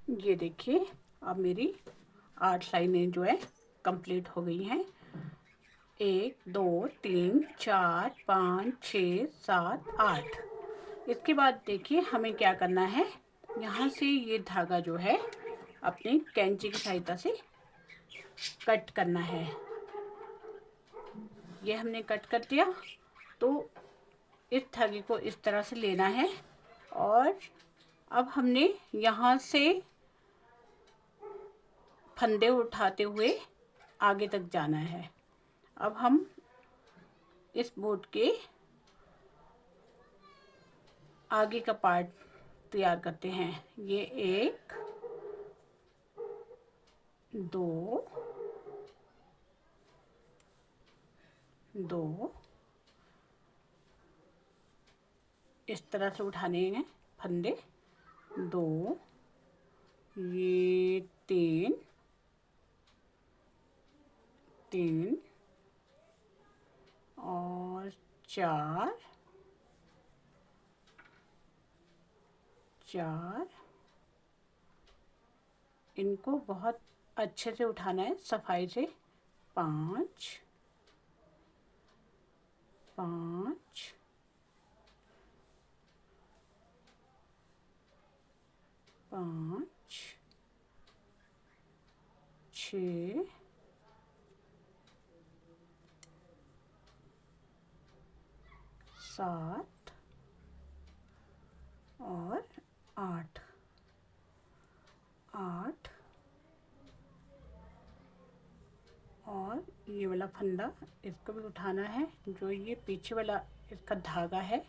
ये देखिए अब मेरी 8 लाइनें जो है कंप्लीट हो गई हैं। 1 2 3 4 5 6 7 8। इसके बाद देखिए हमें क्या करना है, यहाँ से ये धागा जो है अपनी कैंची की सहायता से कट करना है। ये हमने कट कर दिया। तो इस धागे को इस तरह से लेना है और अब हमने यहाँ से फंदे उठाते हुए आगे तक जाना है। अब हम इस बोट के आगे का पार्ट तैयार करते हैं। ये 1 2 2 इस तरह से उठाने हैं फंदे। 2 ये 3 3 और 4 4। इनको बहुत अच्छे से उठाना है सफाई से। 5 5 5 6 7 और 8 8 और ये वाला फंदा इसको भी उठाना है। जो ये पीछे वाला इसका धागा है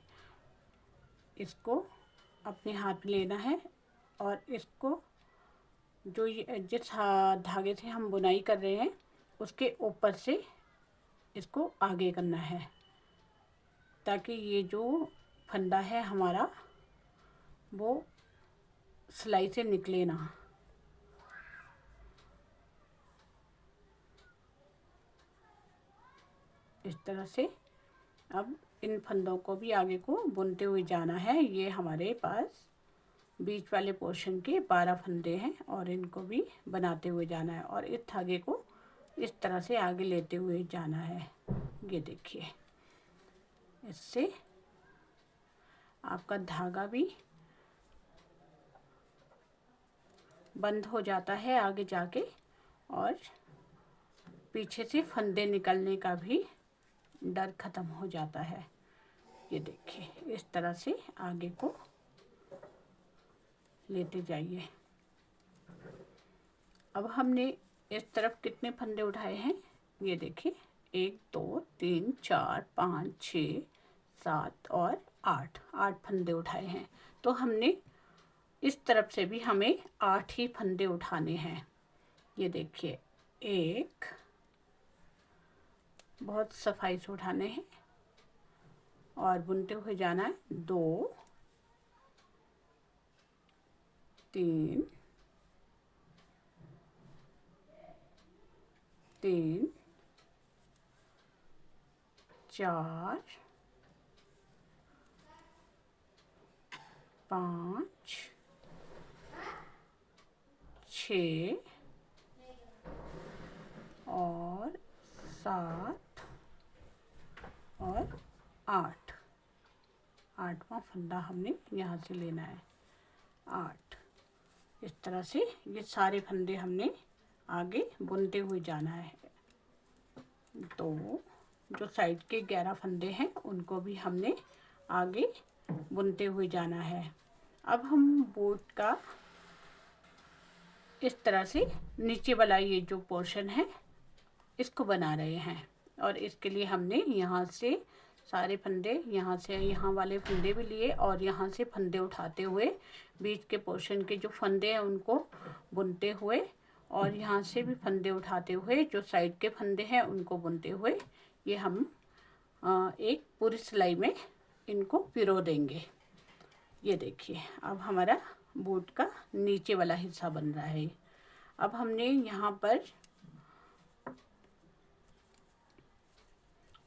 इसको अपने हाथ में लेना है और इसको जो ये जिस धागे से हम बुनाई कर रहे हैं उसके ऊपर से इसको आगे करना है, ताकि ये जो फंदा है हमारा वो सिलाई से निकले ना। इस तरह से अब इन फंदों को भी आगे को बुनते हुए जाना है। ये हमारे पास बीच वाले पोर्शन के 12 फंदे हैं और इनको भी बनाते हुए जाना है और इस धागे को इस तरह से आगे लेते हुए जाना है। ये देखिए इससे आपका धागा भी बंद हो जाता है आगे जाके और पीछे से फंदे निकलने का भी डर खत्म हो जाता है। ये देखिए इस तरह से आगे को लेते जाइए। अब हमने इस तरफ कितने फंदे उठाए हैं ये देखिए, 1 2 3 4 5 6 7 और 8 फंदे उठाए हैं। तो हमने इस तरफ से भी हमें 8 ही फंदे उठाने हैं। ये देखिए 1 बहुत सफाई से उठाने हैं और बुनते हुए जाना है। 2 3 3 4 5 6 और 7 और 8। 8वां फंदा हमने यहाँ से लेना है। 8 इस तरह से ये सारे फंदे हमने आगे बुनते हुए जाना है। तो जो साइड के 11 फंदे हैं उनको भी हमने आगे बुनते हुए जाना है। अब हम बोट का इस तरह से नीचे वाला ये जो पोर्शन है इसको बना रहे हैं और इसके लिए हमने यहाँ से सारे फंदे, यहाँ से यहाँ वाले फंदे भी लिए और यहाँ से फंदे उठाते हुए बीच के पोर्शन के जो फंदे हैं उनको बुनते हुए और यहाँ से भी फंदे उठाते हुए जो साइड के फंदे हैं उनको बुनते हुए ये हम एक पूरी सिलाई में इनको पिरो देंगे। ये देखिए अब हमारा बूट का नीचे वाला हिस्सा बन रहा है। अब हमने यहाँ पर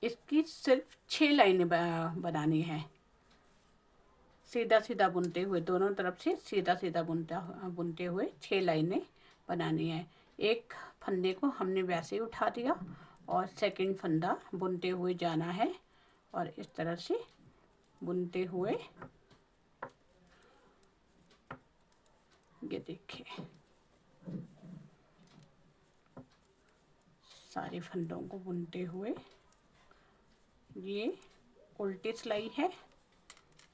इसकी सिर्फ 6 लाइनें बनानी हैं। सीधा सीधा बुनते हुए, दोनों तरफ से सीधा सीधा बुनते हुए 6 लाइनें बनानी है। एक फंदे को हमने वैसे ही उठा दिया और सेकंड फंदा बुनते हुए जाना है और इस तरह से बुनते हुए, ये देखिए सारे फंदों को बुनते हुए, ये उल्टी सिलाई है,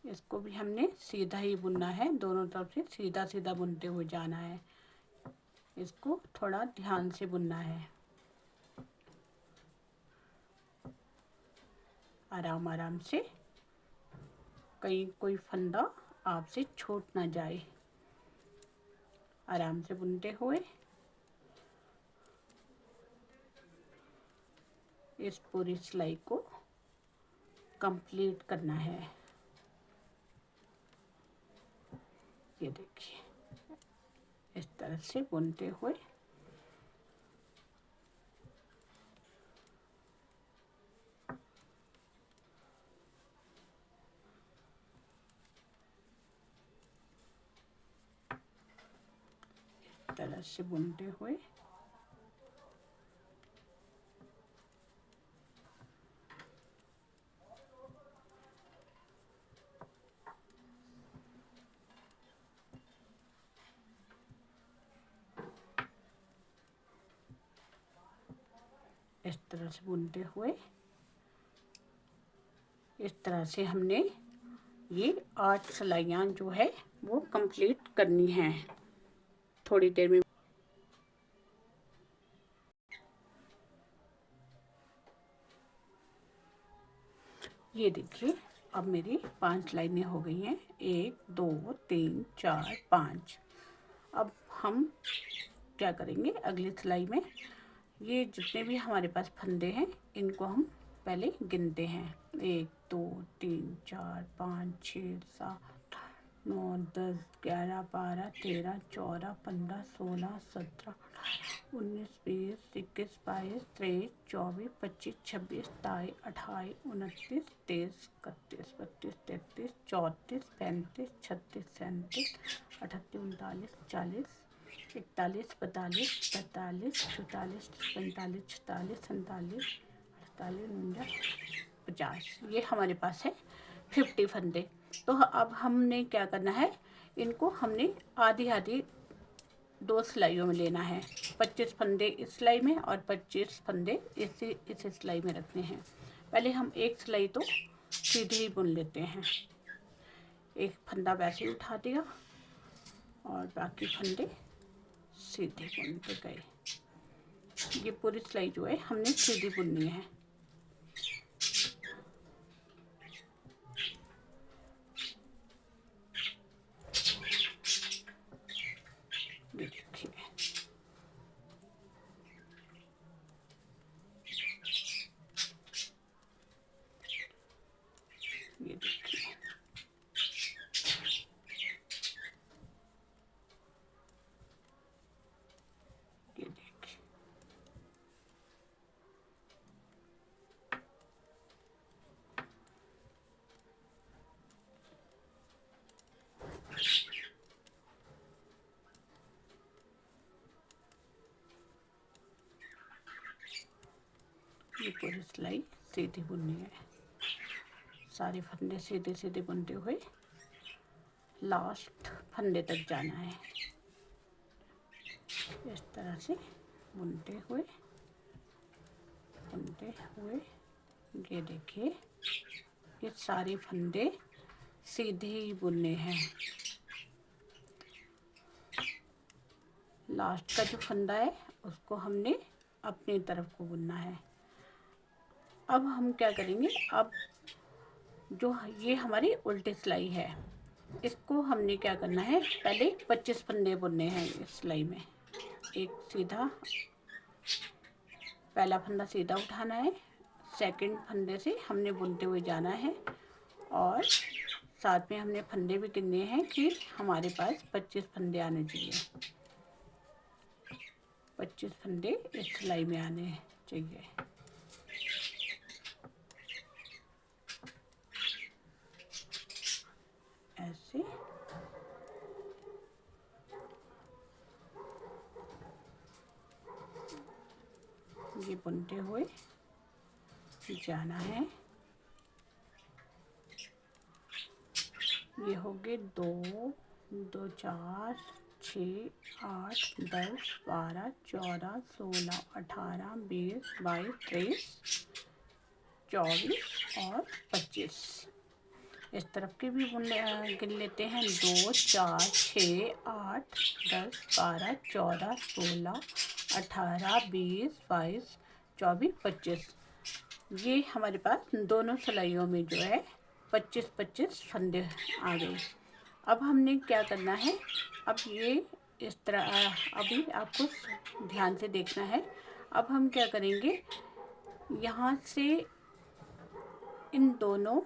इसको भी हमने सीधा ही बुनना है, दोनों तरफ से सीधा सीधा बुनते हुए जाना है। इसको थोड़ा ध्यान से बुनना है, आराम आराम से, कहीं कोई फंदा आपसे छूट ना जाए। आराम से बुनते हुए इस पूरी सिलाई को कंप्लीट करना है। ये देखिए इस तरह से बुनते हुए बुनते हुए इस तरह से बुनते हुए, इस तरह से हमने ये 8 सिलाइयाँ जो है वो कंप्लीट करनी हैं। थोड़ी देर में ये देखिए अब मेरी 5 लाइनें हो गई हैं, 1 2 3 4 5। अब हम क्या करेंगे, अगली सिलाई में ये जितने भी हमारे पास फंदे हैं इनको हम पहले गिनते हैं। 1 2 3 4 5 6 7 9 10 11 12 13 14 15 16 17 19 20 21 22 23 24 25 26 27 28 29 30 31 32 33 34 35 36 37 38 39 40 41 42 43 44 45 46 47 48 49 50। ये हमारे पास है 50 फंदे। तो अब हमने क्या करना है, इनको हमने आधी आधी 2 सिलाइयों में लेना है। 25 फंदे इस सिलाई में और 25 फंदे इस सिलाई में रखने हैं। पहले हम एक सिलाई तो सीधे ही बुन लेते हैं, एक फंदा वैसे ही उठा दिया और बाकी फंदे सीधे बुनते गए। ये पूरी सिलाई जो है हमने सीधी बुननी है। ये देखिए ये देखिए ये देखिए ये पूरी सिलाई सीधी बुननी है। सारे फंदे सीधे सीधे बुनते हुए लास्ट फंदे तक जाना है। इस तरह से बुनते हुए ये देखिए ये सारे फंदे सीधे ही बुनने हैं। लास्ट का जो फंदा है उसको हमने अपनी तरफ को बुनना है। अब हम क्या करेंगे, अब जो ये हमारी उल्टी सिलाई है इसको हमने क्या करना है, पहले 25 फंदे बुनने हैं इस सिलाई में। एक सीधा पहला फंदा सीधा उठाना है, सेकंड फंदे से हमने बुनते हुए जाना है और साथ में हमने फंदे भी गिनने हैं कि हमारे पास 25 फंदे आने चाहिए। 25 फंदे इस सिलाई में आने चाहिए। ये बुनते हुए जाना है। ये हो गए 2 2 4 6 8 10 12 14 16 18 20 22 23 24 और 25। इस तरफ के भी गिन लेते हैं। 2 4 6 8 10 12 14 16 18 20 22 24 25। ये हमारे पास दोनों सिलाइयों में जो है 25-25 फंदे आ गए। अब हमने क्या करना है, अब ये इस तरह अभी आपको ध्यान से देखना है। अब हम क्या करेंगे, यहाँ से इन दोनों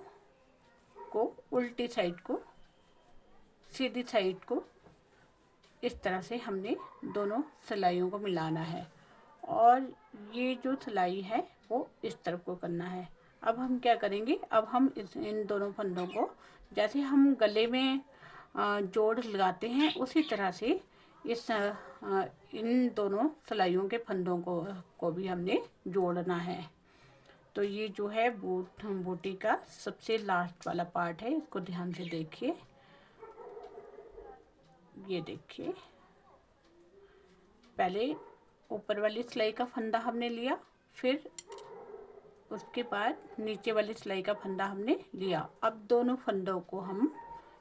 को उल्टी साइड को सीधी साइड को इस तरह से हमने दोनों सिलाइयों को मिलाना है और ये जो सिलाई है वो इस तरफ को करना है। अब हम क्या करेंगे, अब हम इन दोनों फंदों को जैसे हम गले में जोड़ लगाते हैं उसी तरह से इन दोनों सिलाइयों के फंदों को भी हमने जोड़ना है। तो ये जो है बूटी का सबसे लास्ट वाला पार्ट है, इसको ध्यान से देखिए। ये देखिए, पहले ऊपर वाली सिलाई का फंदा हमने लिया, फिर उसके बाद नीचे वाली सिलाई का फंदा हमने लिया। अब दोनों फंदों को हम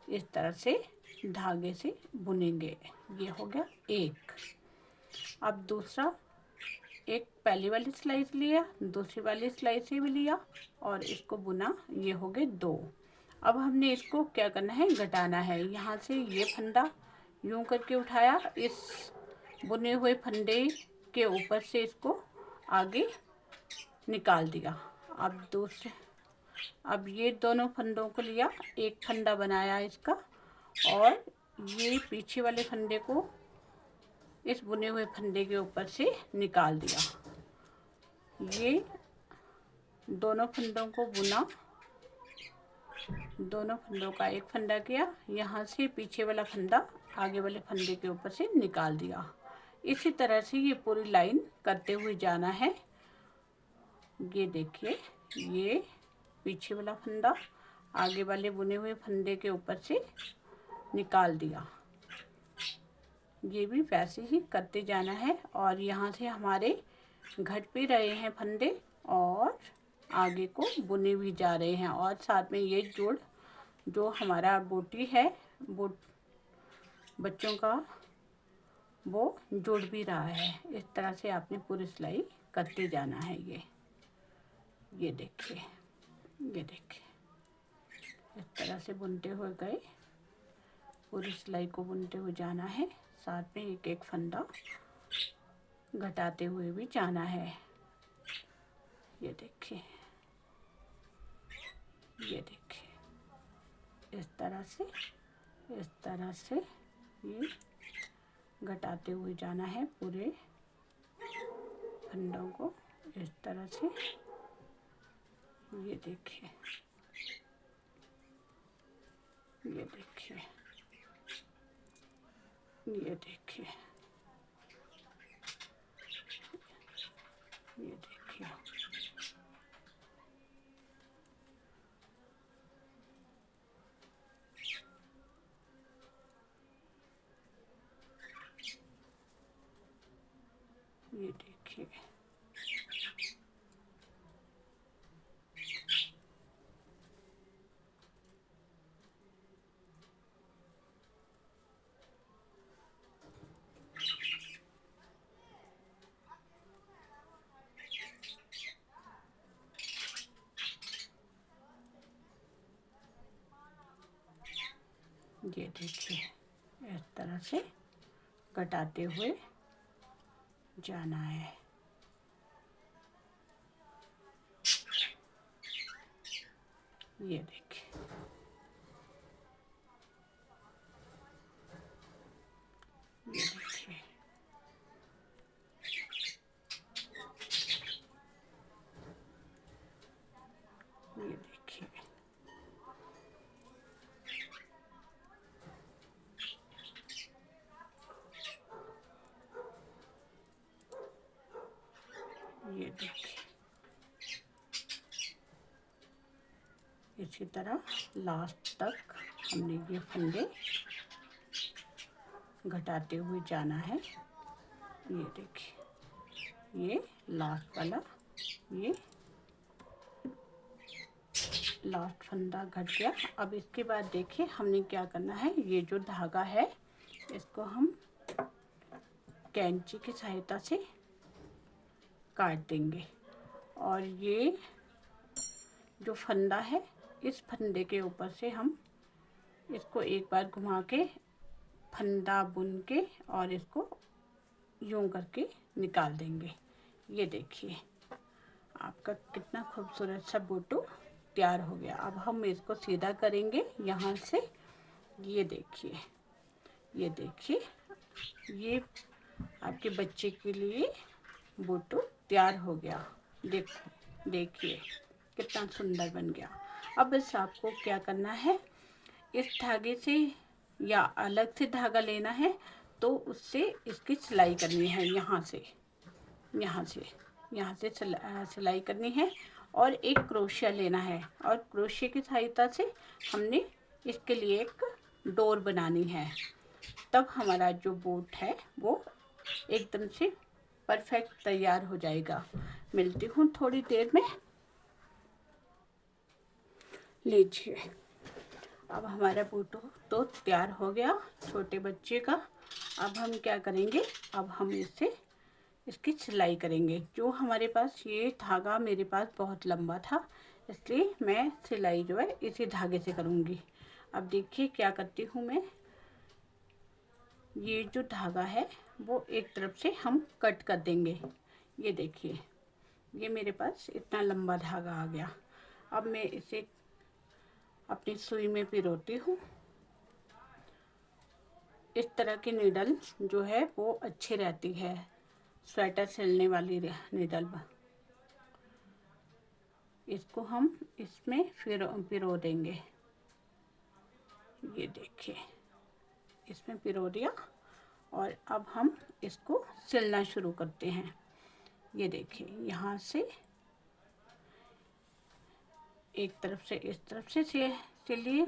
इस तरह से धागे से बुनेंगे। ये हो गया एक। अब दूसरा, एक पहली वाली सिलाई से लिया, दूसरी वाली सिलाई से भी लिया और इसको बुना। ये हो गए 2। अब हमने इसको क्या करना है, घटाना है। यहाँ से ये फंदा यूं करके उठाया, इस बुने हुए फंदे के ऊपर से इसको आगे निकाल दिया। अब ये दोनों फंदों को लिया, एक फंदा बनाया इसका और ये पीछे वाले फंदे को इस बुने हुए फंदे के ऊपर से निकाल दिया। ये दोनों फंदों को बुना, दोनों फंदों का एक फंदा किया, यहाँ से पीछे वाला फंदा आगे वाले फंदे के ऊपर से निकाल दिया। इसी तरह से ये पूरी लाइन करते हुए जाना है। ये देखिए, ये पीछे वाला फंदा आगे वाले बुने हुए फंदे के ऊपर से निकाल दिया। ये भी वैसे ही करते जाना है और यहाँ से हमारे घट भी रहे हैं फंदे और आगे को बुने भी जा रहे हैं और साथ में ये जोड़ जो हमारा बूटी है बच्चों का, वो जुड़ भी रहा है। इस तरह से आपने पूरी सिलाई करते जाना है। ये देखिए, ये देखिए, इस तरह से बुनते हुए गए, पूरी सिलाई को बुनते हुए जाना है। साथ में एक एक फंदा घटाते हुए भी जाना है। ये देखिए, ये देखिए, इस तरह से ये घटाते हुए जाना है पूरे फंदों को, इस तरह से। ये देखिए, ये देखिए, ये देखिए, ये देखिए, ये देखिए, ये देखिए, इस तरह से घटाते हुए जाना है। ये देखिए, ये देखिए, ये देखिए, ये देखिए, इसी तरह लास्ट तक हमने ये फंदे घटाते हुए जाना है। ये देखिए, ये लास्ट वाला, ये लास्ट फंदा घट गया। अब इसके बाद देखिए हमने क्या करना है, ये जो धागा है इसको हम कैंची की सहायता से काट देंगे, और ये जो फंदा है इस फंदे के ऊपर से हम इसको एक बार घुमा के फंदा बुन के और इसको यूं करके निकाल देंगे। ये देखिए आपका कितना खूबसूरत सा बोटू तैयार हो गया। अब हम इसको सीधा करेंगे यहाँ से। ये देखिए, ये देखिए, ये आपके बच्चे के लिए बोटू तैयार हो गया। देखिए कितना सुंदर बन गया। अब बस आपको क्या करना है, इस धागे से या अलग से धागा लेना है तो उससे इसकी सिलाई करनी है। यहाँ से सिलाई करनी है, और एक क्रोशिया लेना है, और क्रोशिया की सहायता से हमने इसके लिए एक डोर बनानी है। तब हमारा जो बोट है वो एकदम से परफेक्ट तैयार हो जाएगा। मिलती हूँ थोड़ी देर में। लीजिए, अब हमारा बोटो तो तैयार हो गया छोटे बच्चे का। अब हम क्या करेंगे, अब हम इसकी सिलाई करेंगे। जो हमारे पास ये धागा मेरे पास बहुत लंबा था, इसलिए मैं सिलाई जो है इसी धागे से करूँगी। अब देखिए क्या करती हूँ मैं, ये जो धागा है वो एक तरफ से हम कट कर देंगे। ये देखिए, ये मेरे पास इतना लंबा धागा आ गया। अब मैं इसे अपनी सुई में पिरोती हूँ। इस तरह की नीडल जो है वो अच्छी रहती है, स्वेटर सिलने वाली नीडल। इसको हम इसमें पिरो देंगे। ये देखिए, इसमें पिरो दिया, और अब हम इसको सिलना शुरू करते हैं। ये देखिए, यहाँ से एक तरफ से इस तरफ से सिलिए,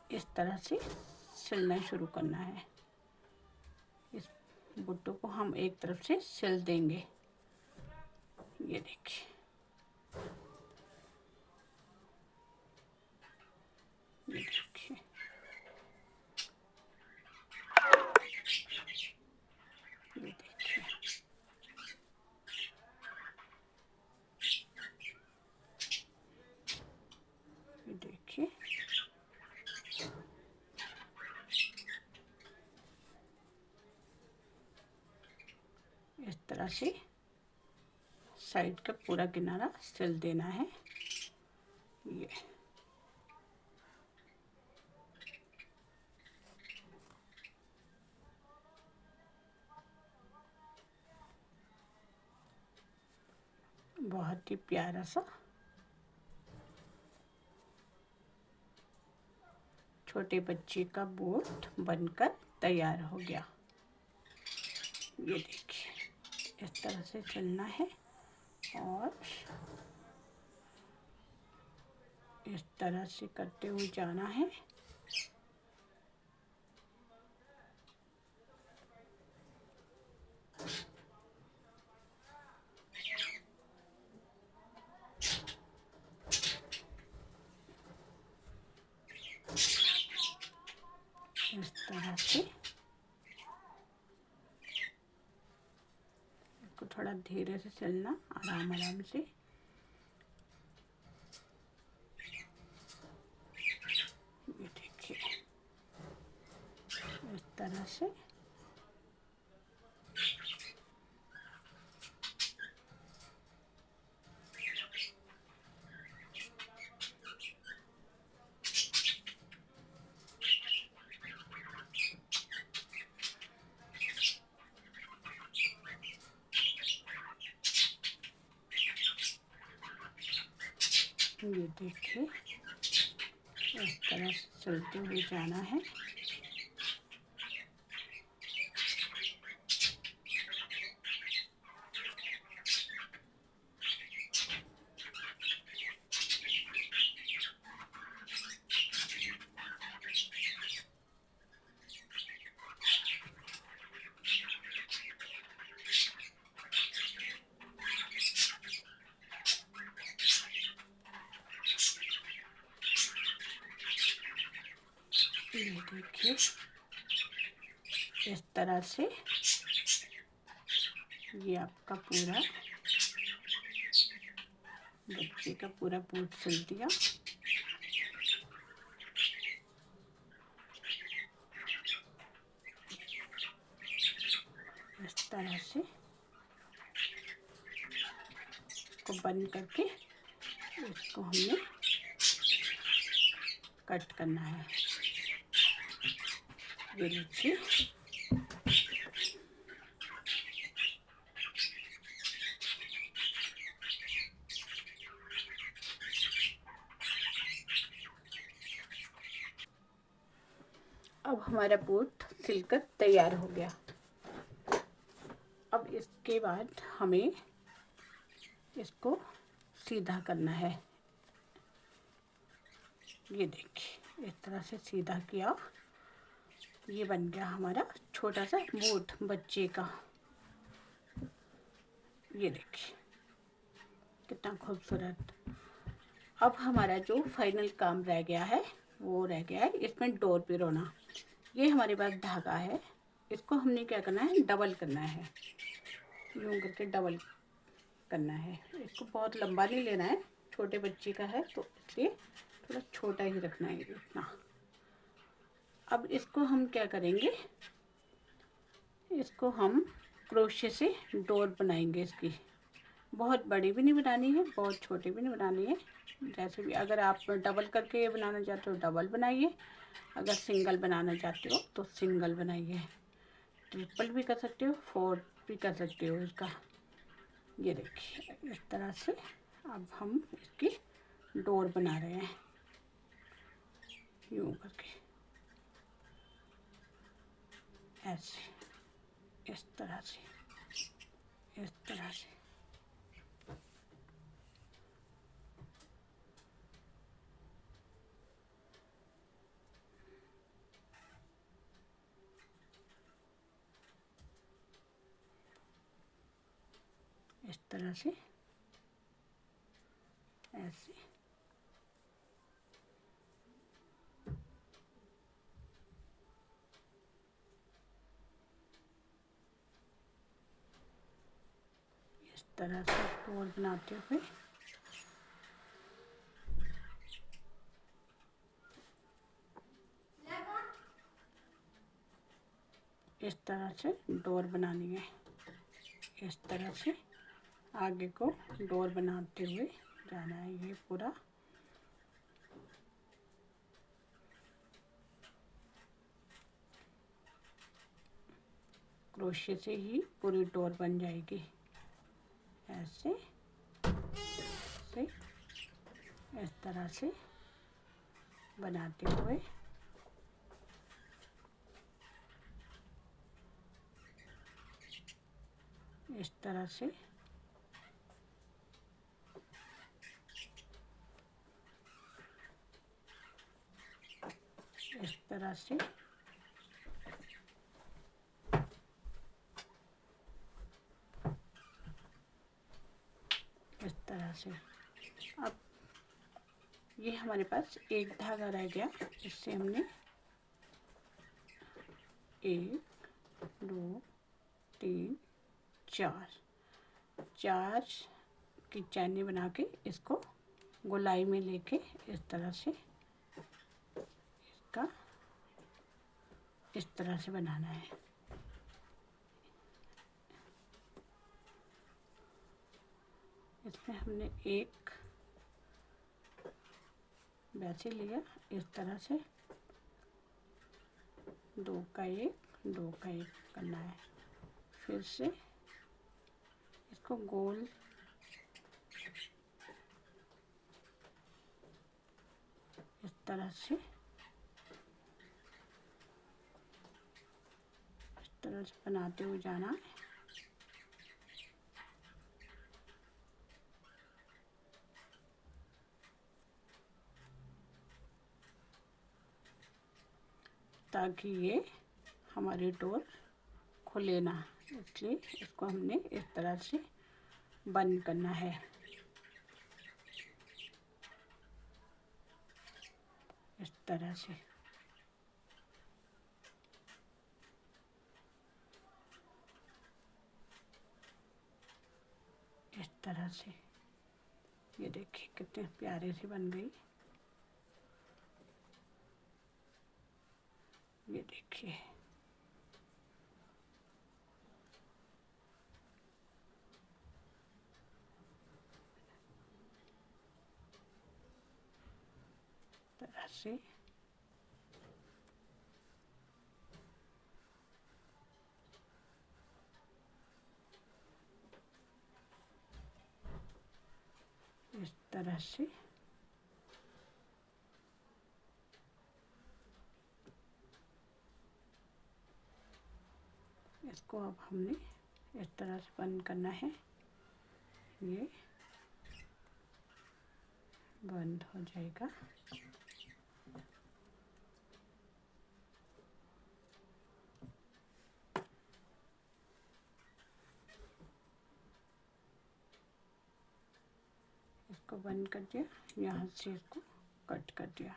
इस तरह से सिलना शुरू करना है। इस बुट्टू को हम एक तरफ से सिल देंगे। ये देखिए, ये देखिए, ये देखिए, ये देखिए, इस तरह से साइड का पूरा किनारा सिल देना है। ये बहुत ही प्यारा सा छोटे बच्चे का बोट बनकर तैयार हो गया। ये देखिए, इस तरह से चलना है, और इस तरह से करते हुए जाना है। इस तरह से इसको थोड़ा धीरे से चलना, आराम आराम से। ये देखिए, इस तरह से ये देखिए, इस तरह से चलते हुए जाना है। देखिए इस तरह से ये आपका पूरा बच्चे का पूरा बूट सिल दिया। इस तरह से इसको बंद करके इसको हमने कट करना है। ये लीजिए अब हमारा बूट सिलकर तैयार हो गया। अब इसके बाद हमें इसको सीधा करना है। ये देखिए इस तरह से सीधा किया, ये बन गया हमारा छोटा सा बूट बच्चे का। ये देखिए कितना खूबसूरत। अब हमारा जो फाइनल काम रह गया है वो रह गया है इसमें डोर पिरोना। ये हमारे पास धागा है, इसको हमने क्या करना है, डबल करना है। यूँ करके डबल करना है। इसको बहुत लंबा नहीं लेना है, छोटे बच्चे का है तो इसलिए थोड़ा छोटा ही रखना है इतना। अब इसको हम क्या करेंगे, इसको हम क्रोशे से डोर बनाएंगे इसकी। बहुत बड़ी भी नहीं बनानी है, बहुत छोटी भी नहीं बनानी है। जैसे भी अगर आप डबल करके बनाना चाहते हो डबल बनाइए, अगर सिंगल बनाना चाहते हो तो सिंगल बनाइए। ट्रिपल भी कर सकते हो, फोर भी कर सकते हो इसका। ये देखिए इस तरह से अब हम इसकी डोर बना रहे हैं यूँ करके, ऐसे इस तरह से, इस तरह से। इस तरह से ऐसे। इस तरह से डोर बनाते हुए इस तरह से डोर बनानी है। इस तरह से आगे को डोर बनाते हुए जाना है ये पूरा। क्रोशे से ही पूरी डोर बन जाएगी, ऐसे से इस तरह से बनाते हुए इस तरह से इस तरह से इस तरह से। अब ये हमारे पास एक धागा रह गया, इससे हमने 1 2 3 4 की चैनी बना के इसको गोलाई में लेके इस तरह से इसका इस तरह से बनाना है। इसमें हमने एक वैसे लिया, इस तरह से 2 का 1 करना है। फिर से इसको गोल इस तरह से बनाते हुए जाना है। ताकि ये हमारी डोर खुले ना, इसलिए इसको हमने इस तरह से बंद करना है। इस तरह से इस तरह से। ये देखिए कितने प्यारे से बन गई। ये देखिए तरह से। इस तरह से इसको अब हमने इस तरह से बंद करना है। ये बंद हो जाएगा। इसको बंद कर दिया, यहाँ से इसको कट कर दिया।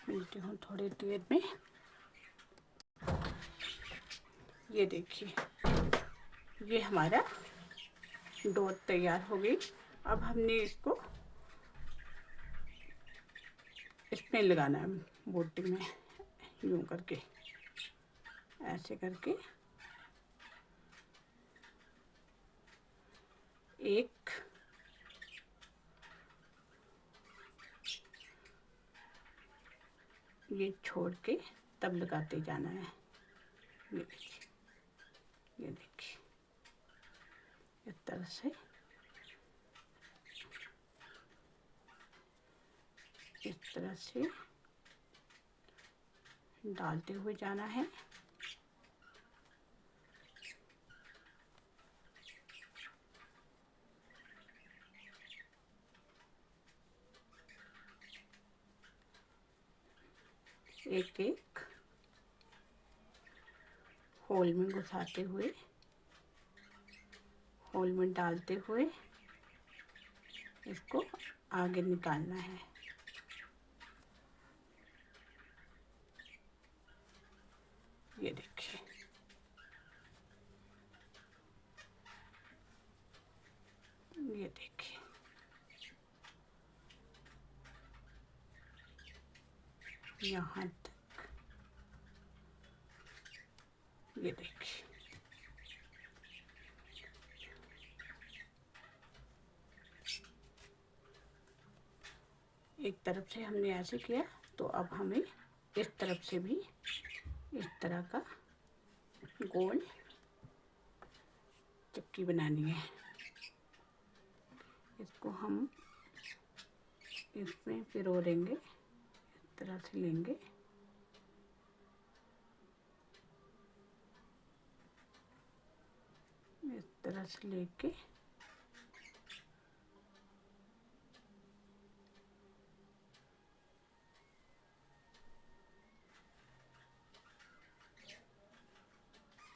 मिलती हूँ थोड़ी देर में। ये देखिए ये हमारा डो तैयार हो गई। अब हमने इसको इसमें लगाना है, बोटी में, यूँ करके, ऐसे करके एक ये छोड़ के तब लगाते जाना है। ये देखिए, ये देखिए इस तरह से, इस तरह से डालते हुए जाना है। एक एक होल में घुसाते हुए, होल में डालते हुए इसको आगे निकालना है। ये देखिए, ये देखिए, यहाँ तक। ये देखिए, एक तरफ से हमने ऐसे किया, तो अब हमें इस तरफ से भी इस तरह का गोल चक्की बनानी है। इसको हम इसमें पिरो देंगे, इस तरह से लेंगे, इस तरह से लेके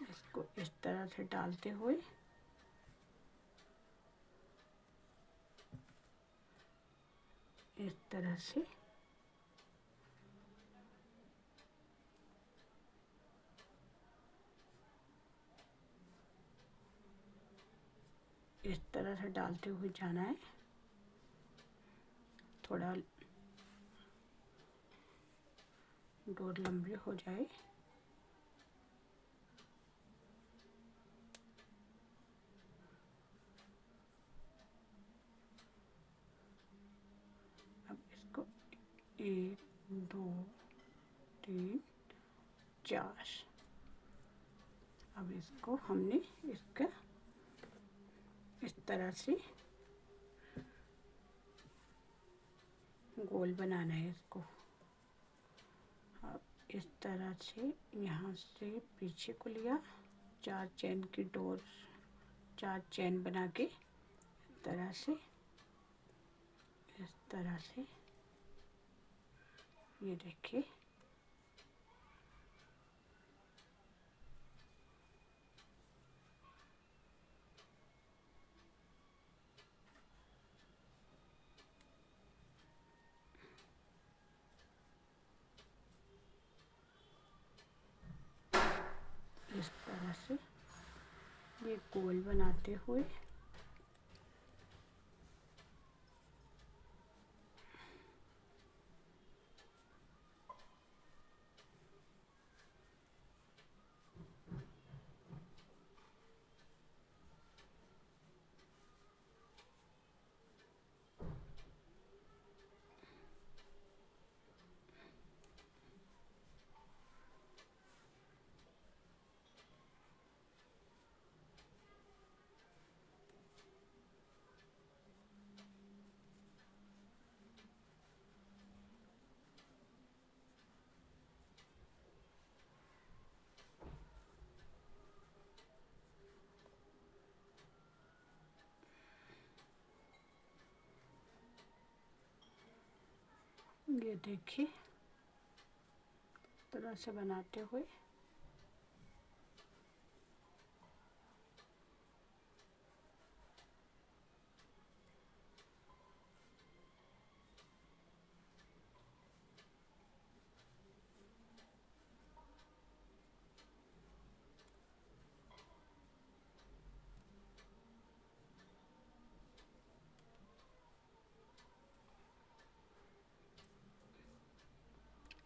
इसको इस तरह से डालते हुए इस तरह से इस तरह से डालते हुए जाना है। थोड़ा डोर लंबी हो जाए। अब इसको 1 2 3 4, अब इसको हमने इसका इस तरह से गोल बनाना है इसको। अब इस तरह से यहाँ से पीछे को लिया, 4 चैन की डोर, 4 चैन बना के इस तरह से, इस तरह से। ये देखिए, इस तरह से ये गोल बनाते हुए ये देखिए तरह से बनाते हुए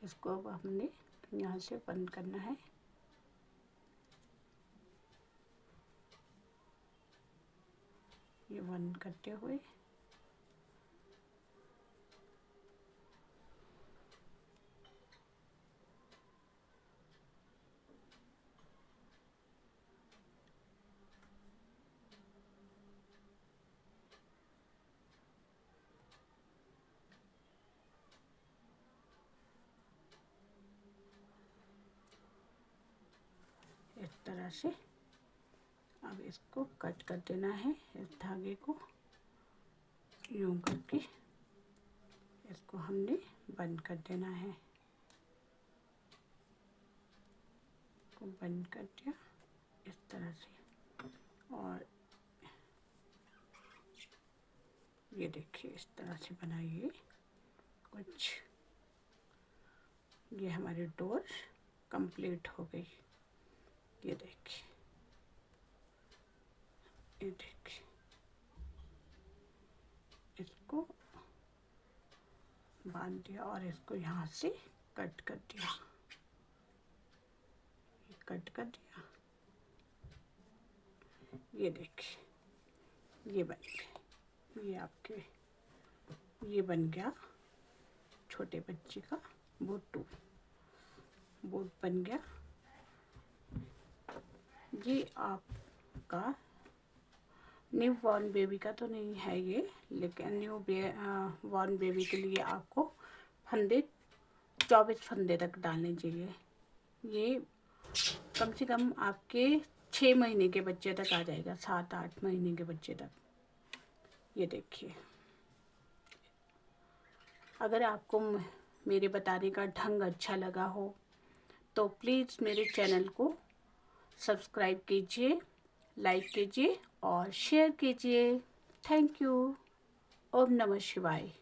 इसको अब हमने यहाँ से बंद करना है। ये बंद करते हुए इस तरह से अब इसको कट कर देना है। इस धागे को यूं करके इसको हमने बंद कर देना है। को बंद कर दिया इस तरह से, और ये देखिए इस तरह से बनाइए कुछ। ये हमारी डोर कंप्लीट हो गई। ये देखिए, ये देखिए, इसको बांध दिया और इसको यहाँ से कट कर दिया। ये कट कर दिया। ये देखिए, ये बन गया। ये आपके ये बन गया छोटे बच्चे का बूट बन गया। ये आपका न्यू बॉर्न बेबी का तो नहीं है ये, लेकिन न्यू बॉर्न बेबी के लिए आपको फंदे 24 फंदे तक डालने चाहिए। ये कम से कम आपके 6 महीने के बच्चे तक आ जाएगा, 7-8 महीने के बच्चे तक। ये देखिए, अगर आपको मेरे बताने का ढंग अच्छा लगा हो तो प्लीज़ मेरे चैनल को सब्सक्राइब कीजिए, लाइक कीजिए और शेयर कीजिए। Thank you. ओम नमः शिवाय।